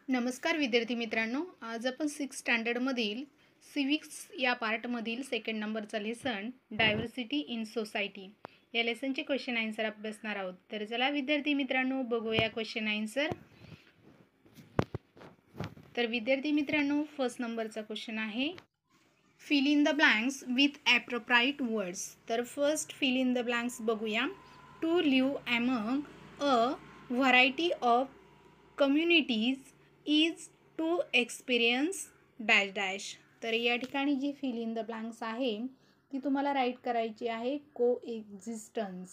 नमस्कार विद्यार्थी मित्रांनो, आज आपण 6th स्टँडर्डमधील सिविक्स या पार्टमधील सेकंड नंबरचा लेसन डायव्हर्सिटी इन सोसायटी या लेसनचे क्वेश्चन आन्सर अभ्यासणार आहोत. तर चला विद्यार्थी मित्रांनो बघूया क्वेश्चन आन्सर. तर विद्यार्थी मित्रांनो फर्स्ट नंबरचा क्वेश्चन आहे fill in the blanks with appropriate words. तर first fill in the blanks बघूया. To live among a variety of communities is to experience dash dash. तर या ठिकाणी जी फिल इन द ब्लँक्स आहे ती तुम्हाला राईट करायची आहे को एक्झिस्टन्स.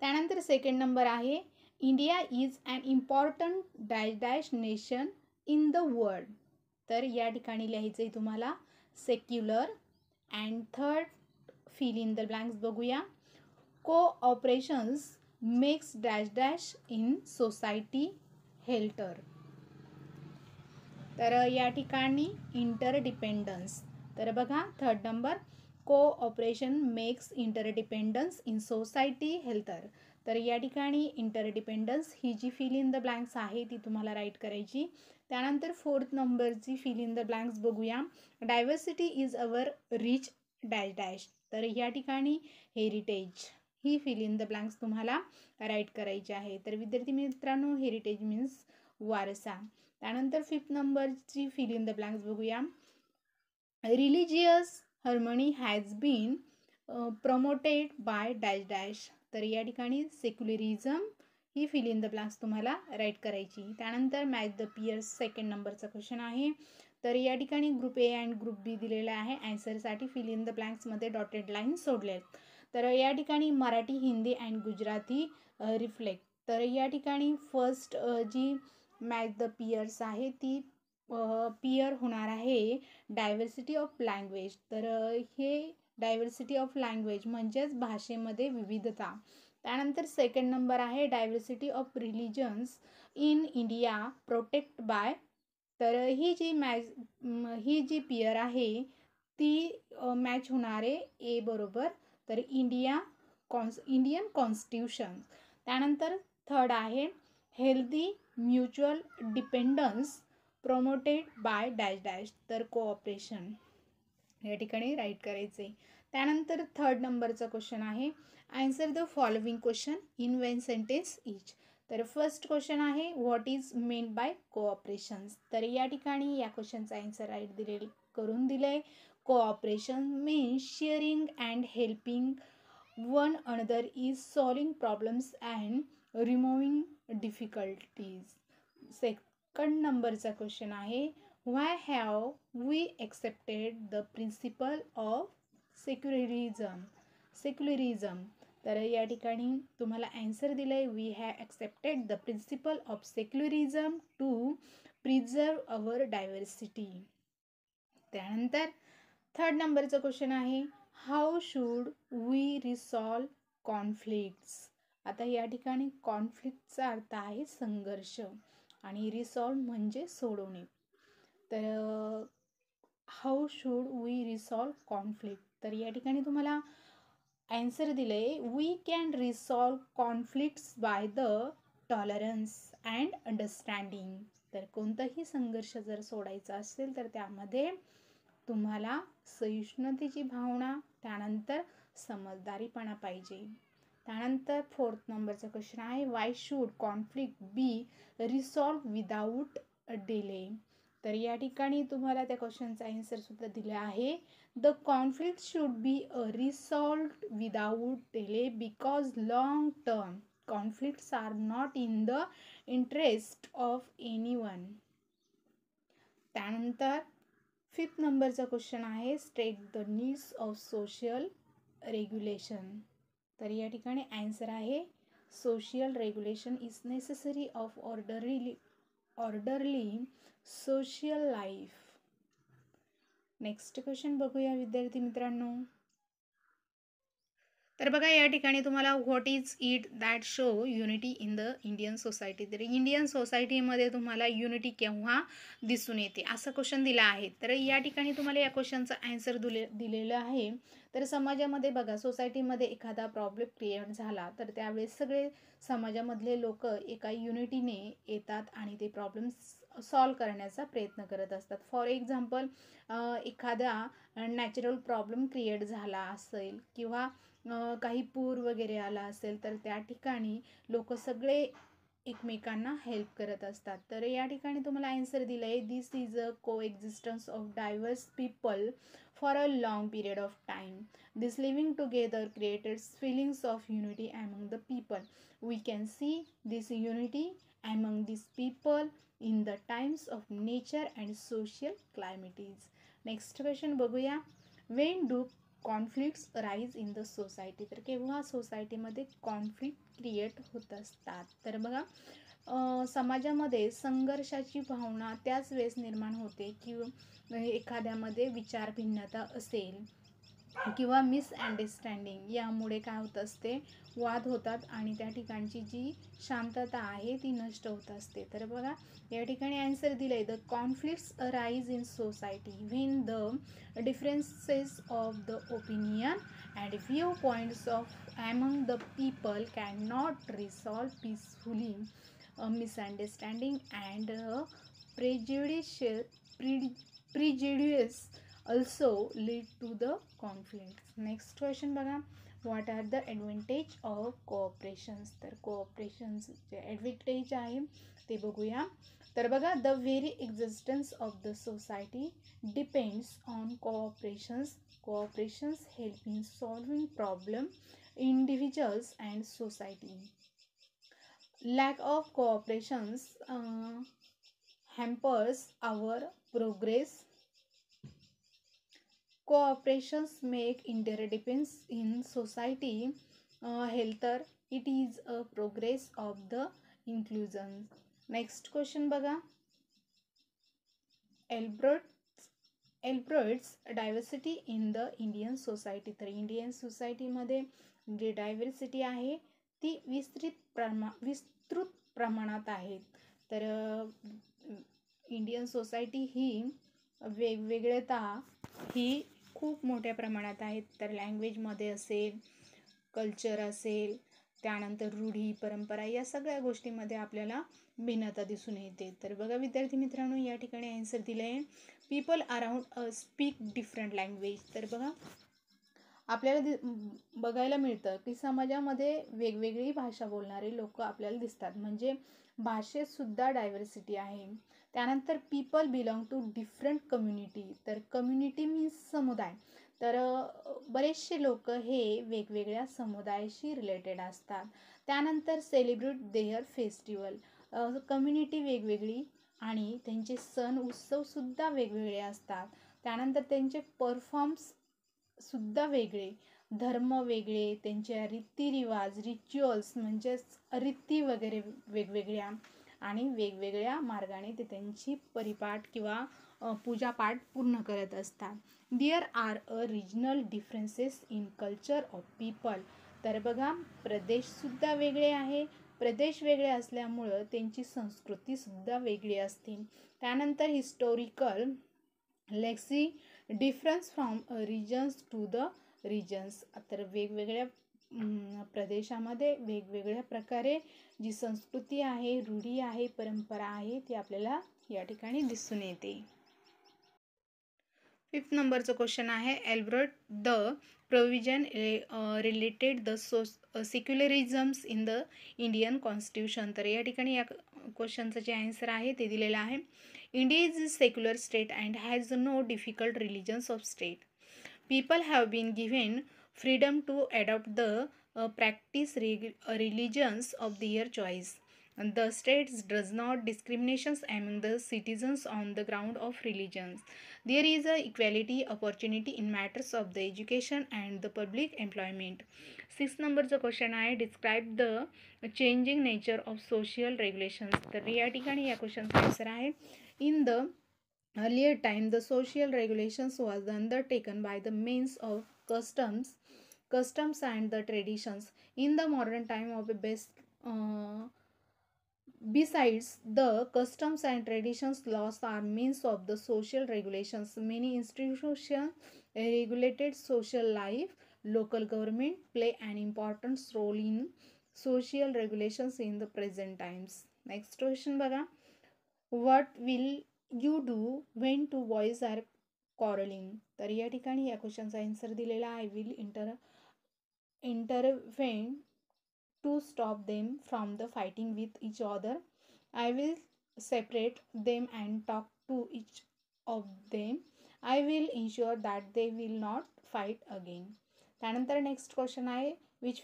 त्यानंतर सेकंड नंबर आहे India is an important dash dash nation in the world. तर या ठिकाणी लिहायचं आहे तुम्हाला secular. And third fill in the blanks बघूया. Cooperations makes dash dash in society healthier. तर या ठिकाणी इंटरडिपेंडन्स. तर बघा third number cooperation makes interdependence in society healthier. तर या ठिकाणी इंटरडिपेंडन्स ही जी फिल इन द ब्लँक्स आहे ती तुम्हाला राईट करायची. त्यानंतर फोर्थ नंबरची फिल इन द ब्लँक्स बघूया. Diversity is our rich dash dash. तर या ठिकाणी हेरिटेज ही फिल इन द ब्लँक्स तुम्हाला राईट करायची आहे. तर विद्यार्थी मित्रांनो हेरिटेज मीन्स वारसा. त्यानंतर फिफ्थ नंबरची फिल इन द ब्लँक्स बघूया. Religious harmony has been promoted by dash dash. तर या ठिकाणी सेक्युलरिझम ही फिल इन द ब्लँक्स तुम्हाला राईट करायची. त्यानंतर मॅच द पियर्स सेकंड नंबरचा क्वेश्चन आहे. तर या ठिकाणी group A and group B दिलेला आहे. ॲन्सरसाठी फिल इन द ब्लँक्समध्ये डॉटेड लाईन सोडले आहेत. तर या ठिकाणी मराठी हिंदी अँड गुजराती रिफ्लेक्ट. तर या ठिकाणी फर्स्ट जी मॅच द पियर्स आहे ती पियर होणार आहे डायव्हर्सिटी ऑफ लँग्वेज. तर हे डायव्हर्सिटी ऑफ लँग्वेज म्हणजेच भाषेमध्ये विविधता. त्यानंतर सेकंड नंबर आहे diversity of religions in India protect by. तर ही जी पियर आहे ती मॅच होणार आहे ए बरोबर. तर इंडियन कॉन्स्टिट्यूशन. त्यानंतर थर्ड आहे healthy mutual dependence promoted by dash dash. तर कोऑपरेशन या ठिकाणी राईट करायचे. त्यानंतर थर्ड नंबरचा क्वेश्चन आहे answer the following question in one sentence each. तर फर्स्ट क्वेश्चन आहे what is meant by cooperations. तर या ठिकाणी या क्वेश्चनचा आन्सर राईट करून दिले. Cooperation means sharing and helping one another is solving problems and removing difficulties. Second नंबरचा क्वेश्चन आहे व्हाय have we accepted the principle of secularism. तर या ठिकाणी तुम्हाला आन्सर दिलं आहे we have accepted the principle of secularism to preserve our diversity. त्यानंतर third नंबरचा क्वेश्चन आहे how should we resolve conflicts. आता या ठिकाणी कॉन्फ्लिक्टचा अर्थ आहे संघर्ष आणि रिसॉल्व म्हणजे सोडवणे. तर how should we resolve conflict. तर या ठिकाणी तुम्हाला आन्सर दिले we can resolve conflicts by the tolerance and understanding. तर कोणताही संघर्ष जर सोडायचा असेल तर त्यामध्ये तुम्हाला सहिष्णुतेची भावना त्यानंतर समजदारीपणा पाहिजे. त्यानंतर फोर्थ नंबरचा क्वेश्चन आहे why should conflict be resolve without delay. तर या ठिकाणी तुम्हाला त्या क्वेश्चनचा आन्सरसुद्धा दिला आहे the conflict should be resolved without delay because long term conflicts are not in the interest of anyone. त्यानंतर फिफ्थ नंबरचा क्वेश्चन आहे state the needs of social regulation. तर या ठिकाणी आन्सर आहे social regulation is necessary of orderly social life. Next question बघूया विद्यार्थी मित्रांनो. तर बघा या ठिकाणी तुम्हाला what is it that show unity in the Indian society. तर इंडियन सोसायटीमध्ये तुम्हाला युनिटी केव्हा दिसून येते असा क्वेश्चन दिला आहे. तर या ठिकाणी तुम्हाला या क्वेश्चनचा आन्सर दिलेलं आहे तर समाजामध्ये बघा, सोसायटीमध्ये एखादा प्रॉब्लेम क्रिएट झाला तर त्यावेळेस सगळे समाजामधले लोक एका युनिटीने येतात आणि ते प्रॉब्लेम्स सॉल्व करण्याचा प्रयत्न करत असतात. फॉर एक्झाम्पल, एखादा नॅचरल प्रॉब्लेम क्रिएट झाला असेल किंवा काही पूर वगैरे आला असेल तर त्या ठिकाणी लोक सगळे एकमेकांना हेल्प करत असतात. तर या ठिकाणी तुम्हाला आन्सर दिलं आहे, दिस is a coexistence of diverse people for a long period of time. This living together created feelings of unity among the people. We can see this unity among this people in the times of nature and social calamities. Next question बघूया. When do conflicts rise in the society. तर केव्हा सोसायटीमध्ये conflict create होत असतात. तर बघा, समाजामध्ये संघर्षाची भावना त्याच वेळेस निर्माण होते किंवा एखाद्यामध्ये विचार भिन्नता असेल किंवा मिसअंडरस्टँडिंग यामुळे काय होत असते, वाद होतात आणि त्या ठिकाणची जी शांतता आहे ती नष्ट होत असते. तर बघा, या ठिकाणी आन्सर दिलं आहे, the conflicts arise in society when the differences of the opinion and view points of among the people can not resolve peacefully. Misunderstanding and prejudice also lead to the conflicts. Next question बघा, what are the advantage of cooperations. तर cooperations जे advantage आहे ते बघूया. तर बघा, the very existence of the society depends on cooperations. Cooperations help in solving problem individuals and society. Lack of cooperations hampers our progress. Cooperations make interdependence in society healthier. It is a progress of the inclusion. Next question बघा, Albert's diversity in the Indian society. तर Indian सोसायटीमध्ये जे diversity आहे ती विस्तृत प्रमाणात आहे. तर इंडियन सोसायटी ही वेगवेगळता ही खूप मोठ्या प्रमाणात आहेत. तर लँग्वेजमध्ये असेल, कल्चर असेल, त्यानंतर रूढी परंपरा या सगळ्या गोष्टींमध्ये आपल्याला भिन्नता दिसून येते. तर बघा विद्यार्थी मित्रांनो, या ठिकाणी आन्सर दिलं आहे, people around speak different language. तर बघा, आपल्याला बघायला मिळतं की समाजामध्ये वेगवेगळी भाषा बोलणारे लोक आपल्याला दिसतात, म्हणजे भाषेत सुद्धा डायव्हर्सिटी आहे. त्यानंतर people belong to different community. तर कम्युनिटी मीन्स समुदाय. तर बरेचसे लोक हे वेगवेगळ्या समुदायाशी रिलेटेड असतात. त्यानंतर सेलिब्रेट देअर फेस्टिवल. कम्युनिटी वेगवेगळी आणि त्यांचे सण उत्सवसुद्धा वेगवेगळे असतात. त्यानंतर त्यांचे परफॉर्म्स सुद्धा वेगळे, धर्म वेगळे, त्यांच्या रीतिरिवाज रिच्युअल्स म्हणजेच रीती वगैरे वेगवेगळ्या आणि वेगवेगळ्या मार्गाने ते त्यांची परिपाठ किंवा पूजापाठ पूर्ण करत असतात. There are a regional differences in culture of people. तर बघा, प्रदेशसुद्धा वेगळे आहे. प्रदेश वेगळे असल्यामुळं त्यांची संस्कृतीसुद्धा वेगळी असते. त्यानंतर historical legacy difference from regions to the regions. तर वेगवेगळ्या प्रदेशामध्ये वेगवेगळ्या प्रकारे जी संस्कृती आहे, रूढी आहे, परंपरा आहे ती आपल्याला या ठिकाणी दिसून येते. 5th नंबरचं क्वेश्चन आहे, elaborate the provision related the secularisms in the Indian constitution. तर या ठिकाणी या क्वेश्चनचं जे आन्सर आहे ते दिलेलं आहे, India is a secular state and has know difficult religions of state. People have been given freedom to adopt the practice religions of their choice. And the state does not discriminations among the citizens on the ground of religions. There is a equality opportunity in matters of the education and the public employment. 6th नंबरचा question आहे, describe the changing nature of social regulations. तर या ठिकाणी या क्वेश्चनचा answer आहे, in the earlier time the social regulations was undertaken by the means of customs and the traditions. In the modern time of besides the customs and traditions, laws are means of the social regulations. Many institutions regulated social life. Local government play an important role in social regulations in the present times. Next question बघा. What will you do when two boys are quarreling? तर या ठिकाणी या क्वेश्चनचा answer दिलेला I will intervene to stop them from the fighting with each other. I will separate them and talk to each of them. I will ensure that they will not fight again. त्यानंतर next question आहे which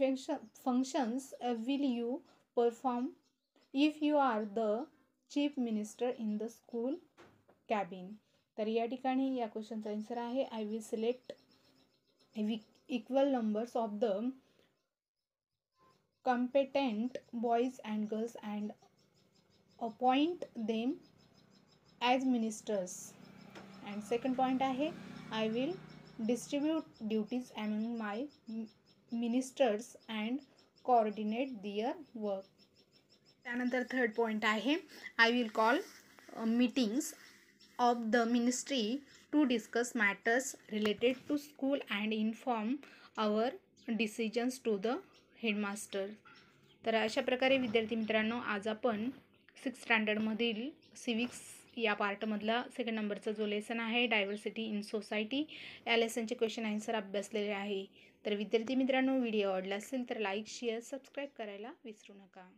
functions will you perform if you are the chief minister in the school cabin? तर या ठिकाणी या क्वेश्चनचा answer आहे I will select equal numbers of the competent boys and girls and appoint them as ministers. And second point आहे I will distribute duties among my ministers and coordinate their work. त्यानंतर third point आहे I will call meetings of the ministry to discuss matters related to school and inform our decisions to the headmaster. तर अशा प्रकारे विद्यार्थी मित्रांनो आज आपण 6th स्टँडर्डमधील civics या पार्टमधला सेकंड नंबरचा जो लेसन आहे डायव्हर्सिटी इन सोसायटी या लेसनचे क्वेश्चन आन्सर अभ्यासलेले आहे. तर विद्यार्थी मित्रांनो व्हिडिओ आवडला असेल तर लाईक शेअर सबस्क्राईब करायला विसरू नका.